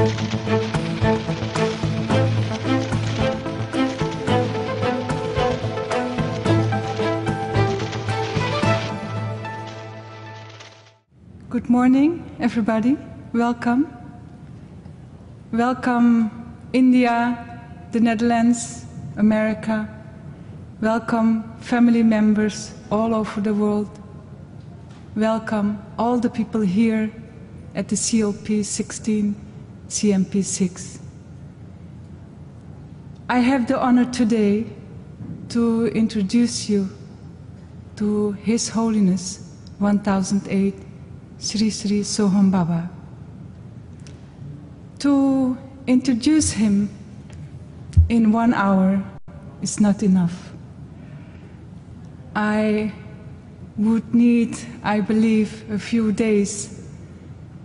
Good morning, everybody. Welcome. Welcome, India, the Netherlands, America. Welcome, family members all over the world. Welcome, all the people here at the COP16, CMP6. I have the honor today to introduce you to His Holiness 1008 Sri Sri Soham Baba. To introduce him in 1 hour is not enough. I would need, I believe, a few days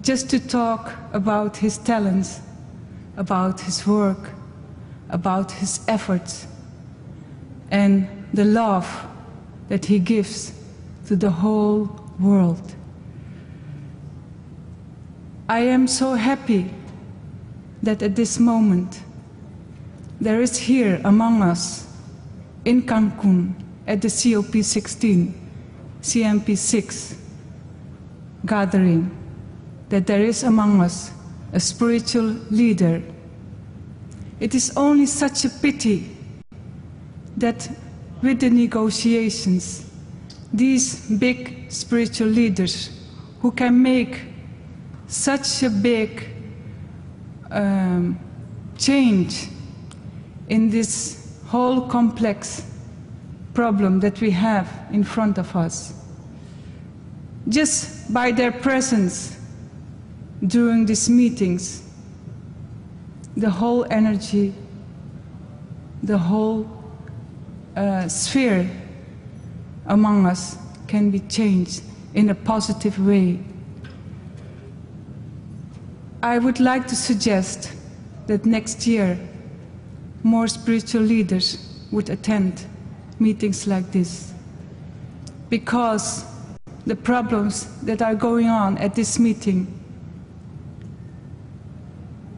just to talk about his talents, about his work, about his efforts, and the love that he gives to the whole world. I am so happy that at this moment there is here among us in Cancun at the COP16, CMP6 gathering, that there is among us a spiritual leader. It is only such a pity that with the negotiations, these big spiritual leaders who can make such a big change in this whole complex problem that we have in front of us, just by their presence during these meetings, the whole energy, the whole sphere among us can be changed in a positive way. I would like to suggest that next year more spiritual leaders would attend meetings like this, because the problems that are going on at this meeting,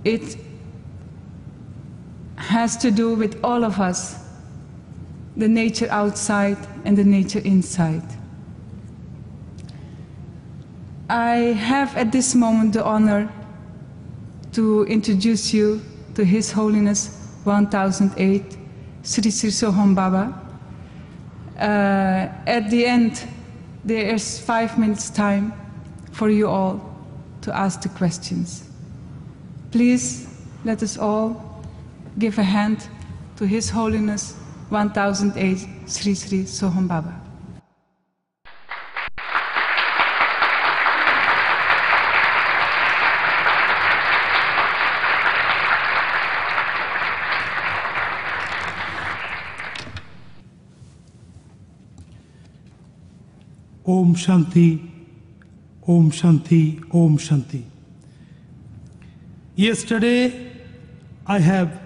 it has to do with all of us, the nature outside and the nature inside. I have at this moment the honor to introduce you to His Holiness 1008 Sri Sri Soham Baba. At the end, there is 5 minutes time for you all to ask the questions. Please let us all give a hand to His Holiness 1008 Sri Sri Soham Baba. Om Shanti, Om Shanti, Om Shanti. Yesterday, I have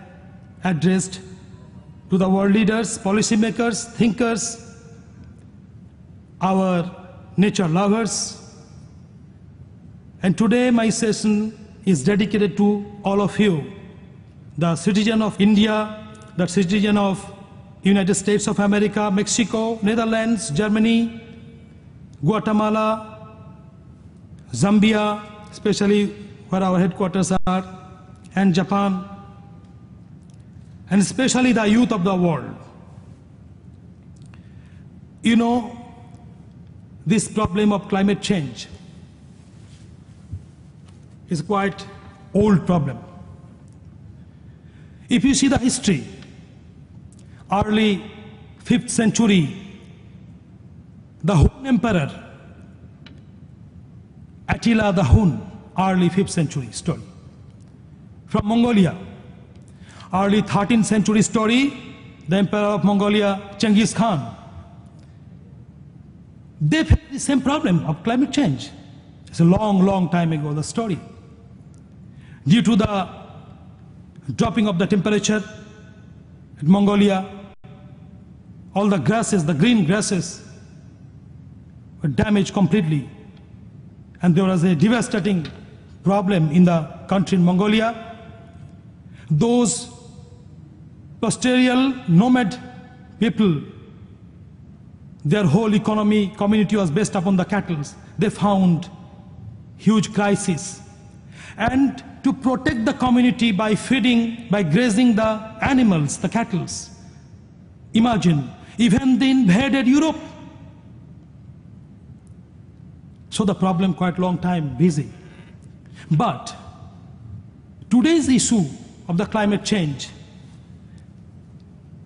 addressed to the world leaders, policymakers, thinkers, our nature lovers. And today my session is dedicated to all of you, the citizen of India, the citizen of United States of America, Mexico, Netherlands, Germany, Guatemala, Zambia, especially where our headquarters are, and Japan, and especially the youth of the world. You know, this problem of climate change is quite old problem. If you see the history, early 5th century, the Hun Emperor, Attila the Hun, early 5th century story, from Mongolia. Early 13th century story, the Emperor of Mongolia, Genghis Khan. They faced the same problem of climate change. It's a long, long time ago, the story. Due to the dropping of the temperature in Mongolia, all the grasses, the green grasses, were damaged completely. And there was a devastating problem in the country in Mongolia. Those pastoral nomad people, their whole community was based upon the cattle. They found huge crisis. And to protect the community by feeding, by grazing the animals, the cattle. Imagine, even they invaded Europe. So the problem quite long time busy. But today's issue of the climate change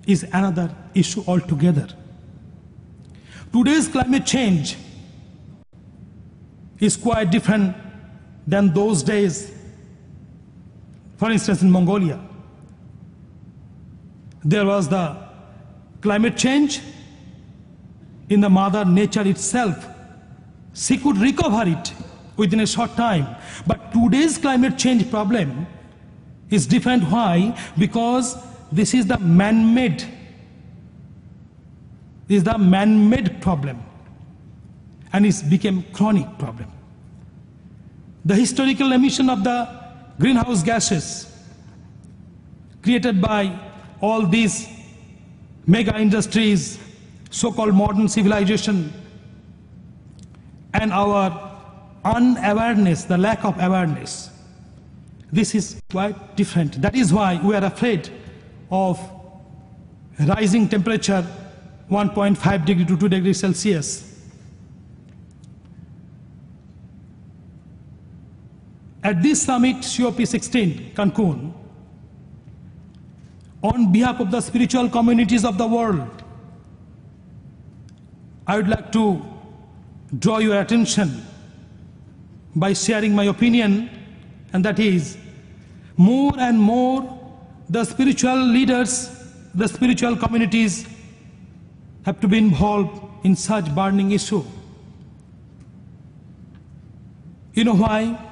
is another issue altogether. Today's climate change is quite different than those days. For instance, in Mongolia, there was the climate change in the mother nature itself. She could recover it within a short time. But today's climate change problem is different. Why? Because this is the man-made. This is the man-made problem. And it's become chronic problem. The historical emission of the greenhouse gases created by all these mega industries, so-called modern civilization, and our unawareness, the lack of awareness, this is quite different. That is why we are afraid of rising temperature 1.5 degree to 2 degrees Celsius. At this summit, COP16, Cancun, on behalf of the spiritual communities of the world, I would like to draw your attention by sharing my opinion, and that is, more and more the spiritual leaders, the spiritual communities have to be involved in such burning issue. You know why?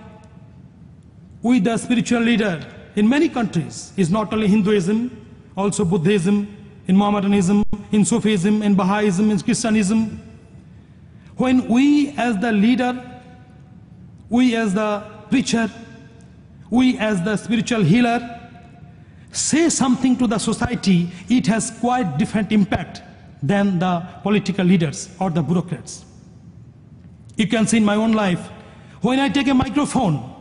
We, the spiritual leader in many countries, is not only Hinduism, also Buddhism, in Mohammedanism, in Sufism, in Baha'ism, in Christianism. When we as the leader, we as the preacher, we as the spiritual healer say something to the society, it has quite different impact than the political leaders or the bureaucrats. You can see in my own life, when I take a microphone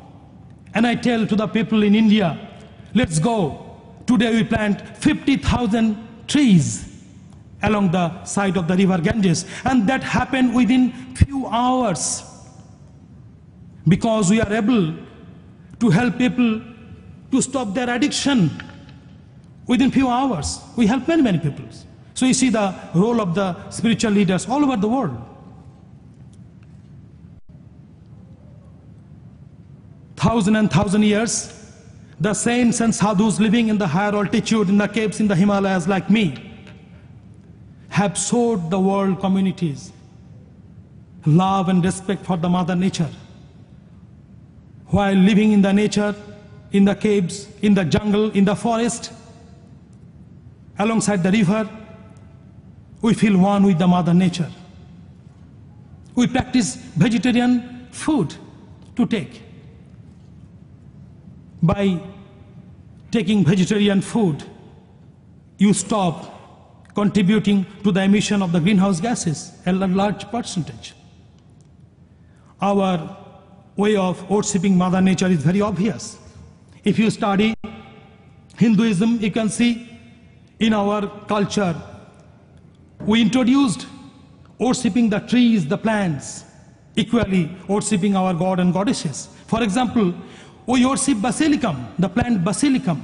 and I tell to the people in India, let's go, today we plant 50,000 trees along the side of the river Ganges, and that happened within few hours, because we are able to help people to stop their addiction within few hours. We help many people. So you see the role of the spiritual leaders all over the world. Thousand years, the saints and sadhus living in the higher altitude, in the caves in the Himalayas like me, have showed the world communities love and respect for the mother nature. While living in the nature, in the caves, in the jungle, in the forest, alongside the river, we feel one with the mother nature. We practice vegetarian food to take. By taking vegetarian food, you stop contributing to the emission of the greenhouse gases, a large percentage. Our way of worshipping Mother Nature is very obvious. If you study Hinduism, you can see in our culture, we introduced worshipping the trees, the plants, equally worshipping our god and goddesses. For example, we worship basilicum, the plant basilicum,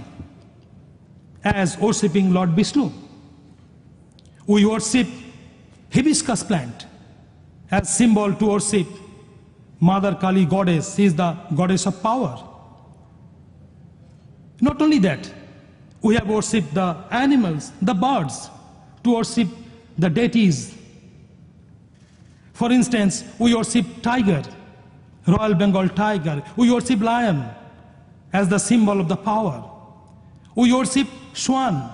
as worshipping Lord Vishnu. We worship hibiscus plant as symbol to worship Mother Kali goddess. She is the goddess of power. Not only that, we have worshipped the animals, the birds, to worship the deities. For instance, we worship tiger, Royal Bengal tiger. We worship lion as the symbol of the power. We worship swan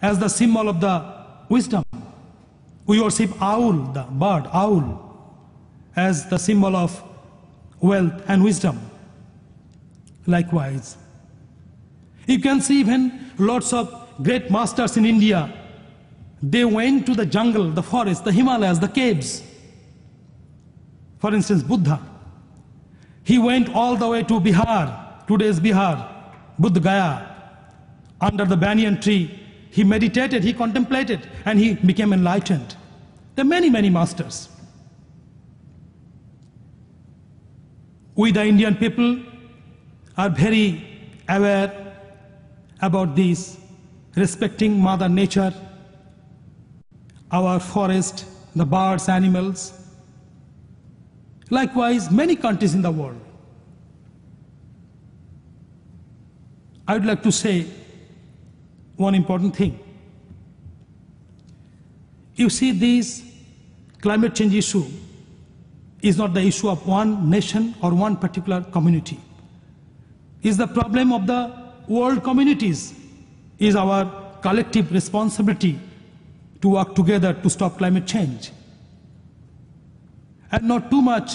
as the symbol of the wisdom. We worship owl, the bird, owl, as the symbol of wealth and wisdom. Likewise, you can see even lots of great masters in India, they went to the jungle, the forest, the Himalayas, the caves. For instance, Buddha, he went all the way to Bihar, today's Bihar, Buddha Gaya. Under the banyan tree, he meditated, he contemplated, and he became enlightened. There are many, many masters. We, the Indian people, are very aware about this, respecting Mother Nature, our forest, the birds, animals. Likewise, many countries in the world. I would like to say one important thing. You see, this climate change issue is not the issue of one nation or one particular community. It's the problem of the world communities. It's our collective responsibility to work together to stop climate change. And not too much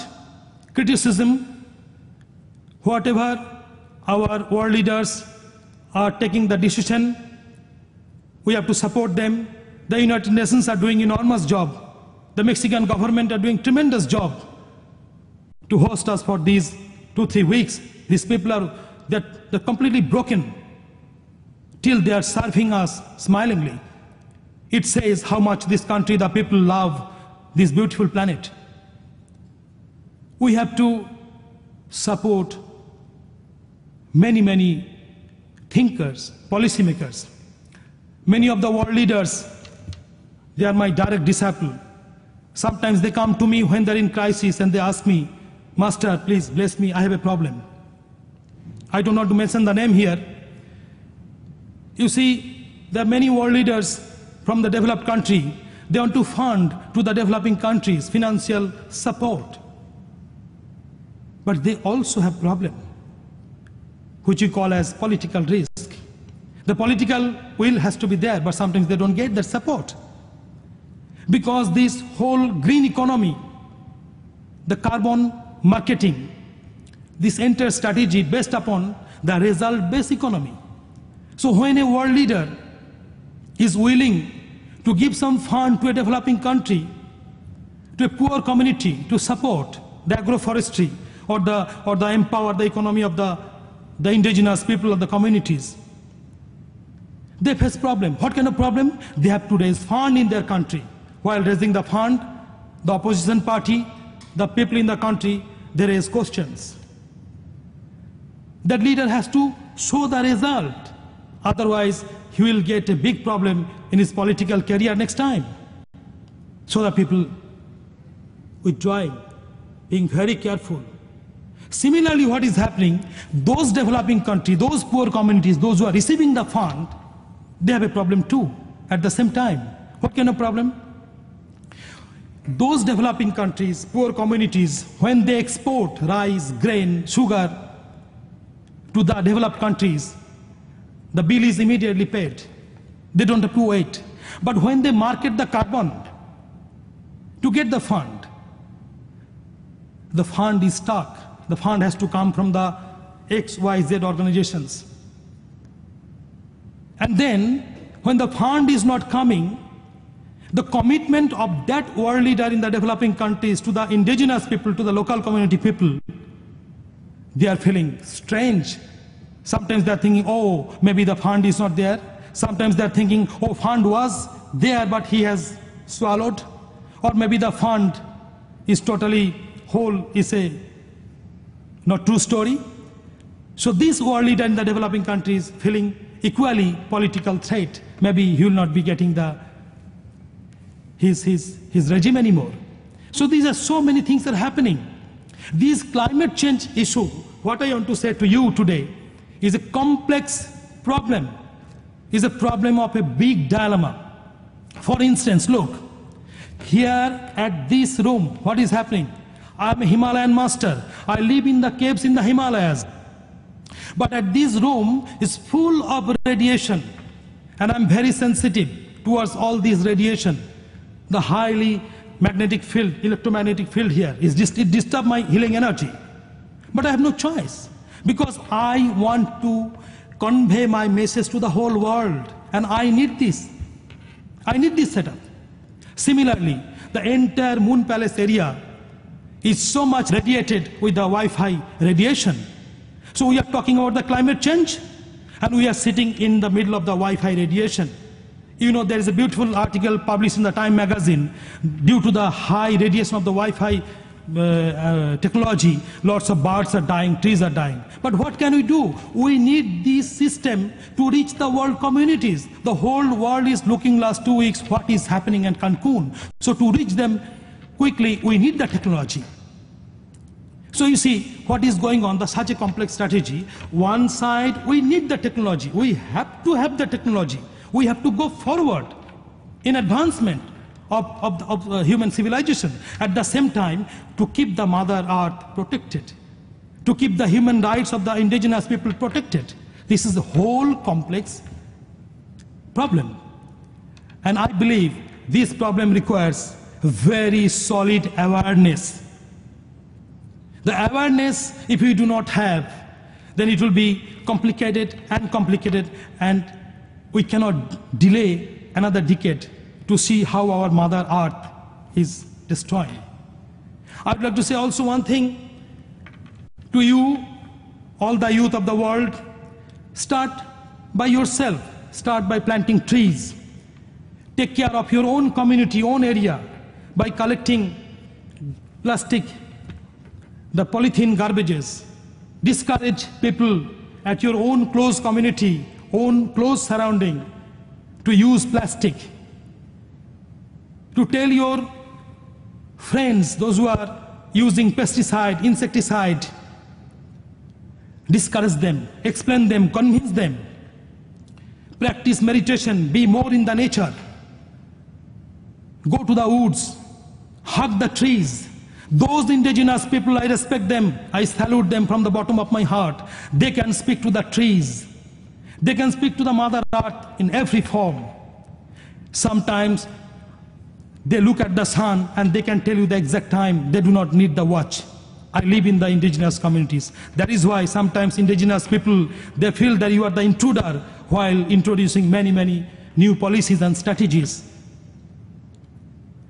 criticism. Whatever our world leaders are taking the decision, we have to support them. The United Nations are doing enormous job. The Mexican government are doing tremendous job to host us for these 2-3 weeks. These people are they're completely broken. Till they are serving us smilingly. It says how much this country, the people love this beautiful planet. We have to support many, many thinkers, policymakers. Many of the world leaders, they are my direct disciple. Sometimes they come to me when they're in crisis and they ask me, Master, please bless me, I have a problem. I do not mention the name here. You see, there are many world leaders from the developed country. They want to fund to the developing countries financial support. But they also have problem, which you call as political risk. The political will has to be there, but sometimes they don't get that support. Because this whole green economy, the carbon marketing, this entire strategy based upon the result-based economy. So when a world leader is willing to give some fund to a developing country, to a poor community, to support the agroforestry or the empower the economy of the indigenous people of the communities, they face problem. What kind of problem? They have to raise fund in their country. While raising the fund, the opposition party, the people in the country, they raise questions. That leader has to show the result. Otherwise, he will get a big problem in his political career next time. So the people withdrawing, being very careful. Similarly, what is happening, those developing countries, those poor communities, those who are receiving the fund, they have a problem too at the same time. What kind of problem? Those developing countries, poor communities, when they export rice, grain, sugar to the developed countries, the bill is immediately paid. They don't have to wait. But when they market the carbon to get the fund is stuck. The fund has to come from the XYZ organizations. And then, when the fund is not coming, the commitment of that world leader in the developing countries to the indigenous people, to the local community people, they are feeling strange. Sometimes they are thinking, oh, maybe the fund is not there. Sometimes they are thinking, oh, fund was there, but he has swallowed. Or maybe the fund is totally whole, is a not true story. So this world leader in the developing countries feeling equally political threat. Maybe he will not be getting his regime anymore. So these are so many things that are happening. This climate change issue, what I want to say to you today, is a complex problem, is a problem of a big dilemma. For instance, look, here at this room, what is happening? I'm a Himalayan master. I live in the caves in the Himalayas. But at this room is full of radiation, and I'm very sensitive towards all this radiation. The highly magnetic field, electromagnetic field here, it disturbs my healing energy. But I have no choice, Because I want to convey my message to the whole world, and I need this. I need this setup. Similarly, the entire Moon Palace area is so much radiated with the Wi-Fi radiation. So we are talking about the climate change, and we are sitting in the middle of the Wi-Fi radiation. You know, there is a beautiful article published in the Time magazine. Due to the high radiation of the Wi-Fi technology, lots of birds are dying, trees are dying. But what can we do? We need this system to reach the world communities. The whole world is looking last 2 weeks what is happening in Cancun. So to reach them quickly, we need the technology. So you see what is going on, such a complex strategy. One side, we need the technology. We have to have the technology. We have to go forward in advancement of human civilization. At the same time, to keep the Mother Earth protected, to keep the human rights of the indigenous people protected. This is a whole complex problem. And I believe this problem requires very solid awareness. The awareness, if we do not have, then it will be complicated, and we cannot delay another decade to see how our Mother Earth is destroyed. I would like to say also one thing to you, all the youth of the world. Start by yourself. Start by planting trees. Take care of your own community, own area, by collecting plastic, the polythene garbages. Discourage people at your own close community, own close surrounding, to use plastic. To tell your friends, those who are using pesticide, insecticide, discourage them, explain them, convince them. Practice meditation, be more in the nature. Go to the woods, hug the trees. Those indigenous people, I respect them, I salute them from the bottom of my heart. They can speak to the trees. They can speak to the Mother Earth in every form. Sometimes they look at the sun and they can tell you the exact time. They do not need the watch. I live in the indigenous communities. That is why sometimes indigenous people, they feel that you are the intruder while introducing many new policies and strategies.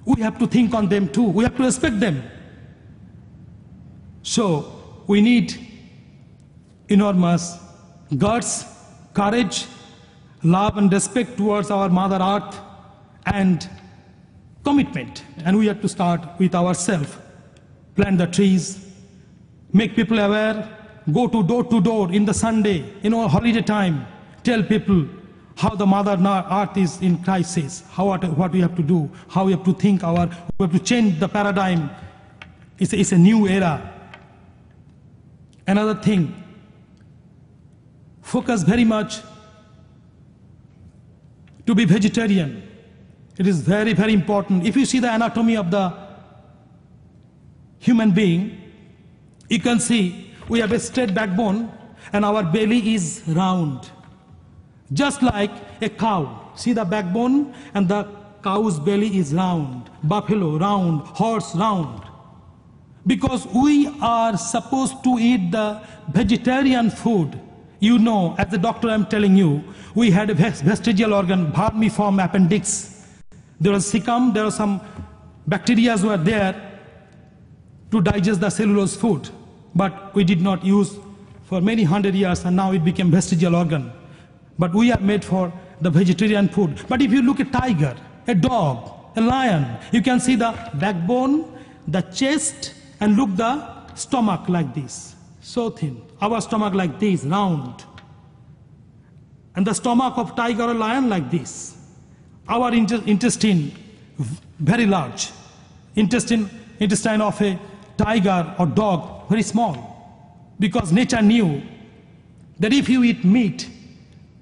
We have to think on them too. We have to respect them. So we need enormous guts, courage, love and respect towards our Mother Earth, and commitment. And we have to start with ourselves. Plant the trees, make people aware, go to door in the Sunday, holiday time, tell people how the Mother Earth is in crisis, what we have to do, how we have to think, we have to change the paradigm. It's a new era. Another thing, focus very much to be vegetarian. It is very important. If you see the anatomy of the human being, you can see we have a straight backbone and our belly is round. Just like a cow. See the backbone and the cow's belly is round. Buffalo round, horse round. Because we are supposed to eat the vegetarian food. You know, as a doctor I'm telling you, we had a vestigial organ, vermiform appendix. There was cecum, there were some bacteria were there to digest the cellulose food. But we did not use for many hundred years, and now it became vestigial organ. But we are made for the vegetarian food. But if you look at tiger, a dog, a lion, you can see the backbone, the chest, and look the stomach like this, so thin. Our stomach like this, round. And the stomach of tiger or lion like this. Our intestine, very large. Intestine of a tiger or dog, very small. Because nature knew that if you eat meat,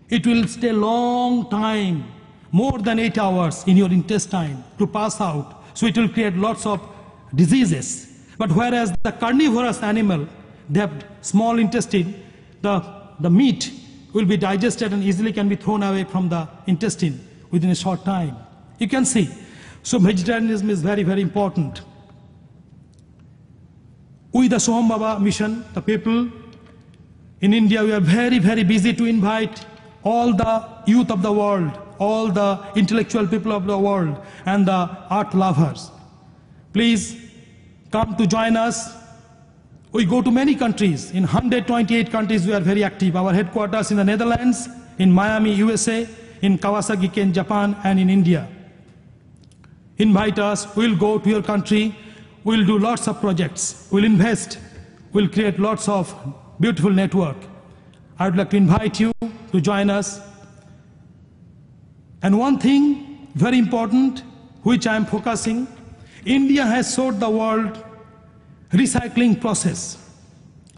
it will stay long time, more than 8 hours in your intestine to pass out. So it will create lots of diseases. But whereas the carnivorous animal, they have small intestine, the meat will be digested and easily can be thrown away from the intestine within a short time. You can see. So vegetarianism is very important. We, the Soham Baba mission, the people, In India, we are very, very busy to invite all the youth of the world, all the intellectual people of the world, and the art lovers. Please come to join us. We go to many countries. In 128 countries, we are very active. Our headquarters in the Netherlands, in Miami, USA, in Kawasaki, Ken, Japan, and in India. Invite us. We'll go to your country. We'll do lots of projects. We'll invest. We'll create lots of beautiful network. I would like to invite you to join us. And one thing very important, which I am focusing, India has showed the world recycling process.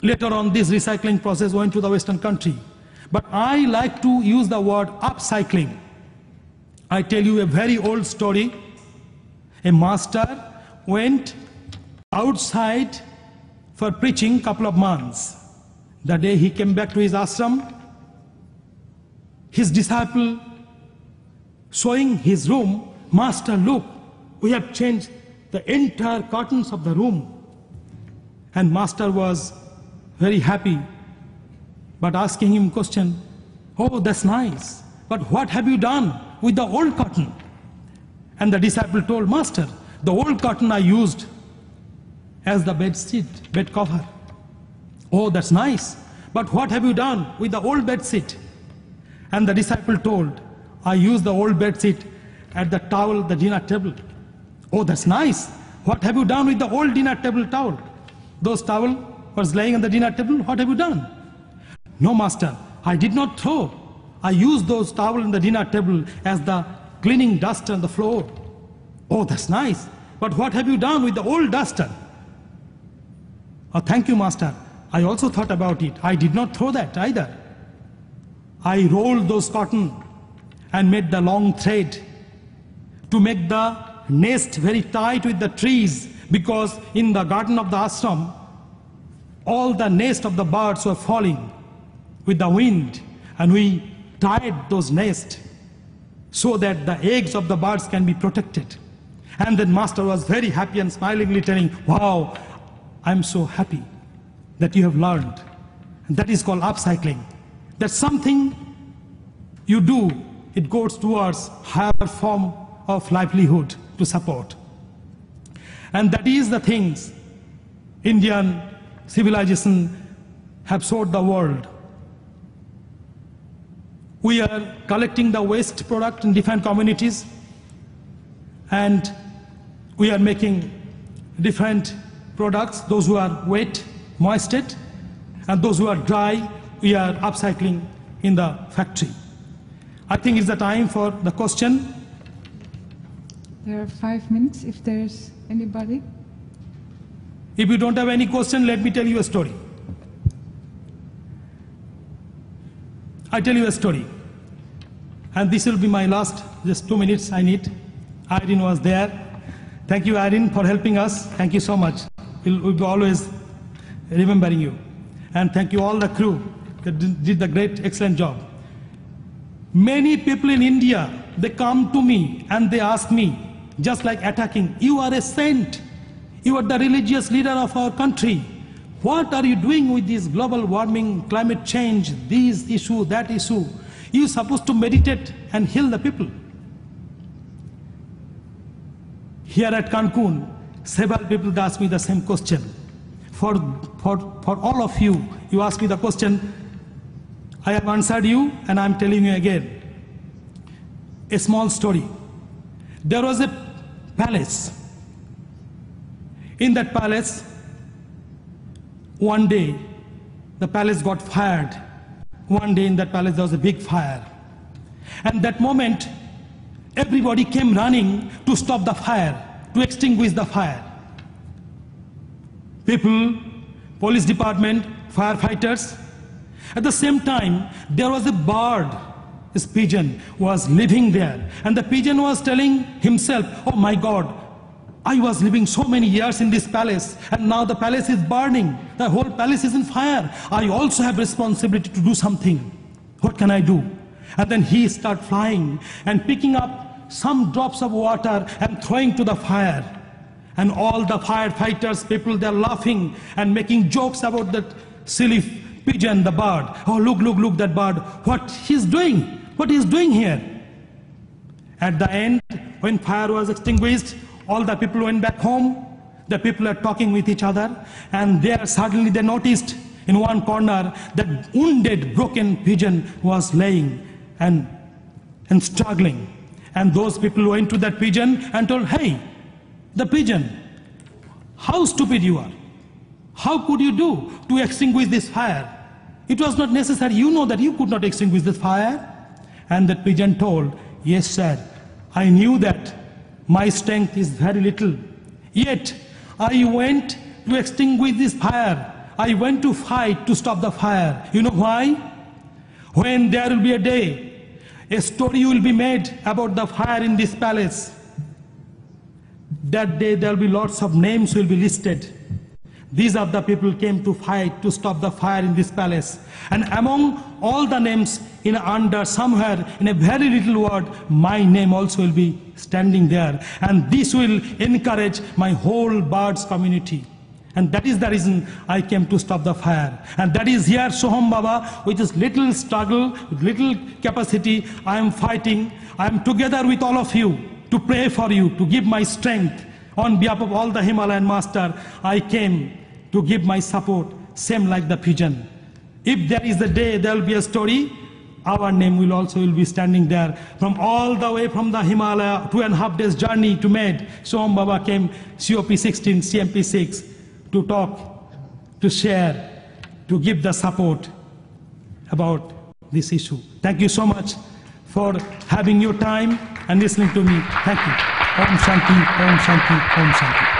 Later on, this recycling process went to the Western country. But I like to use the word upcycling. I tell you a very old story. A master went outside for preaching a couple of months. The day he came back to his ashram, his disciple showing his room, Master, look, we have changed the entire curtains of the room. And Master was very happy, but asking him question, oh, that's nice, but what have you done with the old curtain? And the disciple told, Master, the old curtain I used as the bed sheet, bed cover. Oh, that's nice, but what have you done with the old bed sheet? And the disciple told, I used the old bed sheet at the towel, the dinner table. Oh, that's nice. What have you done with the old dinner table towel? Those towel was laying on the dinner table. What have you done? No, Master, I did not throw. I used those towel on the dinner table as the cleaning duster on the floor. Oh, that's nice. But what have you done with the old duster? Oh, thank you, Master. I also thought about it. I did not throw that either. I rolled those cotton and made the long thread to make the nest very tight with the trees, because in the garden of the ashram, all the nest of the birds were falling with the wind, and we tied those nests so that the eggs of the birds can be protected. And then Master was very happy and smilingly telling, wow, I'm so happy that you have learned. And that is called upcycling. That's something you do, it goes towards higher form of livelihood to support. And that is the things Indian civilization have showed the world. We are collecting the waste product in different communities, and we are making different products. Those who are wet, moisted, and those who are dry, we are upcycling in the factory. I think it's the time for the question. There are 5 minutes if there's anybody. If you don't have any question, let me tell you a story. I tell you a story. And this will be my last, just 2 minutes I need. Irene was there. Thank you, Irene, for helping us. Thank you so much. We'll be always remembering you. And thank you all the crew that did the great, excellent job. Many people in India, they come to me and they ask me, just like attacking, you are a saint. You are the religious leader of our country. What are you doing with this global warming, climate change, this issue, that issue? You're supposed to meditate and heal the people. Here at Cancun, several people ask me the same question. For all of you, you ask me the question, I have answered you and I'm telling you again. A small story. There was a palace. In that palace, one day, the palace got fired. One day in that palace there was a big fire. And that moment, everybody came running to stop the fire, to extinguish the fire. People, police department, firefighters. At the same time, there was a bird, this pigeon was living there. And the pigeon was telling himself, oh my God, I was living so many years in this palace, and now the palace is burning. The whole palace is in fire. I also have responsibility to do something. What can I do? And then he started flying and picking up some drops of water and throwing to the fire. And all the firefighters, people, they're laughing and making jokes about that silly pigeon, the bird. Oh, look, look, look, that bird. What he's doing? What he's doing here? At the end, when fire was extinguished, all the people went back home. The people are talking with each other, and there suddenly they noticed in one corner that wounded, broken pigeon was laying and struggling. And those people went to that pigeon and told, hey, the pigeon, how stupid you are. How could you do to extinguish this fire? It was not necessary. You know that you could not extinguish this fire. And that pigeon told, yes, sir, I knew that my strength is very little. Yet, I went to extinguish this fire. I went to fight to stop the fire. You know why? When there will be a day, a story will be made about the fire in this palace. That day there will be lots of names will be listed. These are the people came to fight to stop the fire in this palace. And among all the names, in under somewhere in a very little word, my name also will be standing there. And this will encourage my whole birds community. And that is the reason I came to stop the fire. And that is here Soham Baba, with his little struggle, with little capacity, I am fighting. I am together with all of you to pray for you, to give my strength. On behalf of all the Himalayan master, I came to give my support, same like the pigeon. If there is a day, there will be a story, our name will also be standing there. From all the way from the Himalaya, 2.5 days journey to Med, Soham Baba came, COP16, CMP6, to talk, to share, to give the support about this issue. Thank you so much for having your time and listening to me. Thank you. Om Shanti, Om Shanti, Om Shanti.